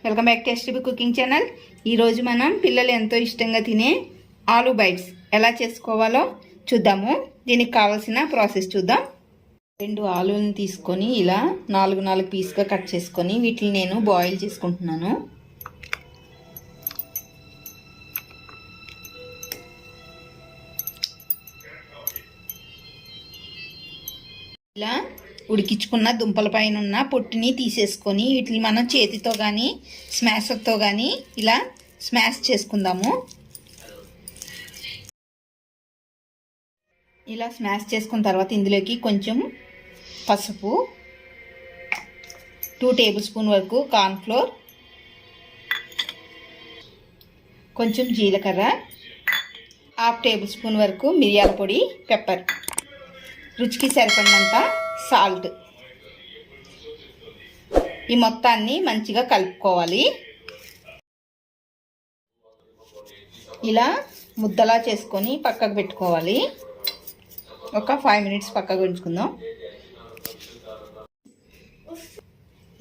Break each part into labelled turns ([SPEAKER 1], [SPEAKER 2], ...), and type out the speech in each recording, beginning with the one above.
[SPEAKER 1] Welcome back to tasty cooking channel. ఈరోజు మనం పిల్లలు ఎంతో ఇష్టంగా తినే ఆలూ బైట్స్ ఎలా చేసుకోవాలో చూద్దాము. దీనికి కావాల్సిన ప్రాసెస్ చూద్దాం. 2 ఆలూలను తీసుకొని ఇలా 4 పీస్గా కట్ చేసుకొని వీటిని నేను బాయిల్ చేసుకుంటున్నాను. ఇలా ఉడికించుకున్న దుంపల పైన ఉన్న పొట్టుని తీసేసుకొని వీటిని మనం చేతితో కానీ స్మాషర్తో కానీ ఇలా స్మాష్ చేసుకుందాము. ఇలా స్మాష్ చేసుకున్న తర్వాత ఇందులోకి కొంచెం పసుపు, 2 టేబుల్ స్పూన్ వరకు కార్న్ఫ్లోర్, కొంచెం జీలకర్ర, 1/2 టేబుల్ స్పూన్ వరకు మిరియాల పొడి, పెప్పర్, రుచికి సరిపడినంత సాల్ట్. ఈ మొత్తాన్ని మంచిగా కలుపుకోవాలి. ఇలా ముద్దలా చేసుకొని పక్కకు పెట్టుకోవాలి. ఒక 5 మినిట్స్ పక్కకు ఉంచుకుందాం.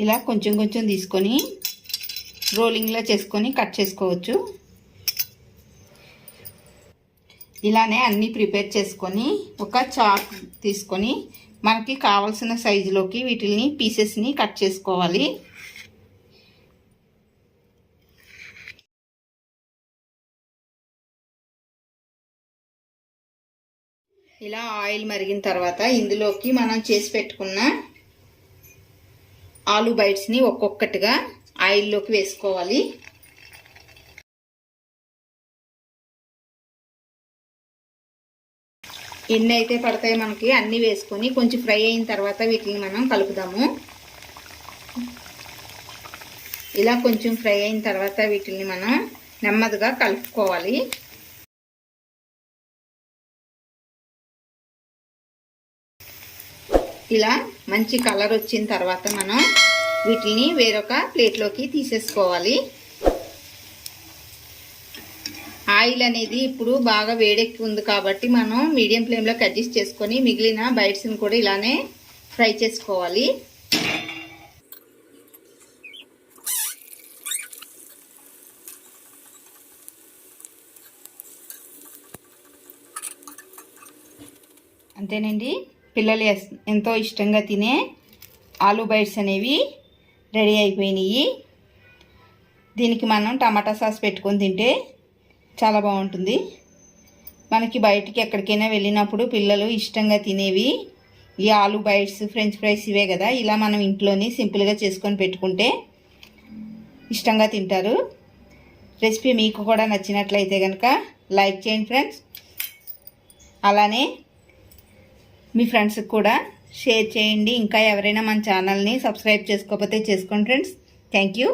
[SPEAKER 1] ఇలా కొంచెం కొంచెం తీసుకొని రోలింగ్లా చేసుకొని కట్ చేసుకోవచ్చు. ఇలానే అన్నీ ప్రిపేర్ చేసుకొని ఒక చాక్ తీసుకొని మనకి కావాల్సిన సైజులోకి వీటిని పీసెస్ని కట్ చేసుకోవాలి. ఇలా ఆయిల్ మరిగిన తర్వాత ఇందులోకి మనం చేసి పెట్టుకున్న ఆలూ బైట్స్ని ఒక్కొక్కటిగా ఆయిల్లోకి వేసుకోవాలి. ఎన్ని అయితే పడతాయి మనకి అన్నీ వేసుకొని కొంచెం ఫ్రై అయిన తర్వాత వీటిని మనం కలుపుదాము. ఇలా కొంచెం ఫ్రై అయిన తర్వాత వీటిని మనం నెమ్మదిగా కలుపుకోవాలి. ఇలా మంచి కలర్ వచ్చిన తర్వాత మనం వీటిని వేరొక ప్లేట్లోకి తీసేసుకోవాలి. ఆయిల్ అనేది ఇప్పుడు బాగా వేడెక్కి ఉంది కాబట్టి మనం మీడియం ఫ్లేమ్లోకి అడ్జస్ట్ చేసుకొని మిగిలిన బైట్స్ని కూడా ఇలానే ఫ్రై చేసుకోవాలి. అంతేనండి, పిల్లలు ఎంతో ఇష్టంగా తినే ఆలూ బైట్స్ అనేవి రెడీ అయిపోయినాయి. దీనికి మనం టమాటా సాస్ పెట్టుకొని తింటే చాలా బాగుంటుంది. మనకి బయటికి ఎక్కడికైనా వెళ్ళినప్పుడు పిల్లలు ఇష్టంగా తినేవి ఈ ఆలూ బైట్స్, ఫ్రెంచ్ ఫ్రైస్ ఇవే కదా. ఇలా మనం ఇంట్లోనే సింపుల్గా చేసుకొని పెట్టుకుంటే ఇష్టంగా తింటారు. రెసిపీ మీకు కూడా నచ్చినట్లయితే కనుక లైక్ చేయండి ఫ్రెండ్స్. అలానే మీ ఫ్రెండ్స్కి కూడా షేర్ చేయండి. ఇంకా ఎవరైనా మన ఛానల్ని సబ్స్క్రైబ్ చేసుకోకపోతే చేసుకోండి ఫ్రెండ్స్. Thank you.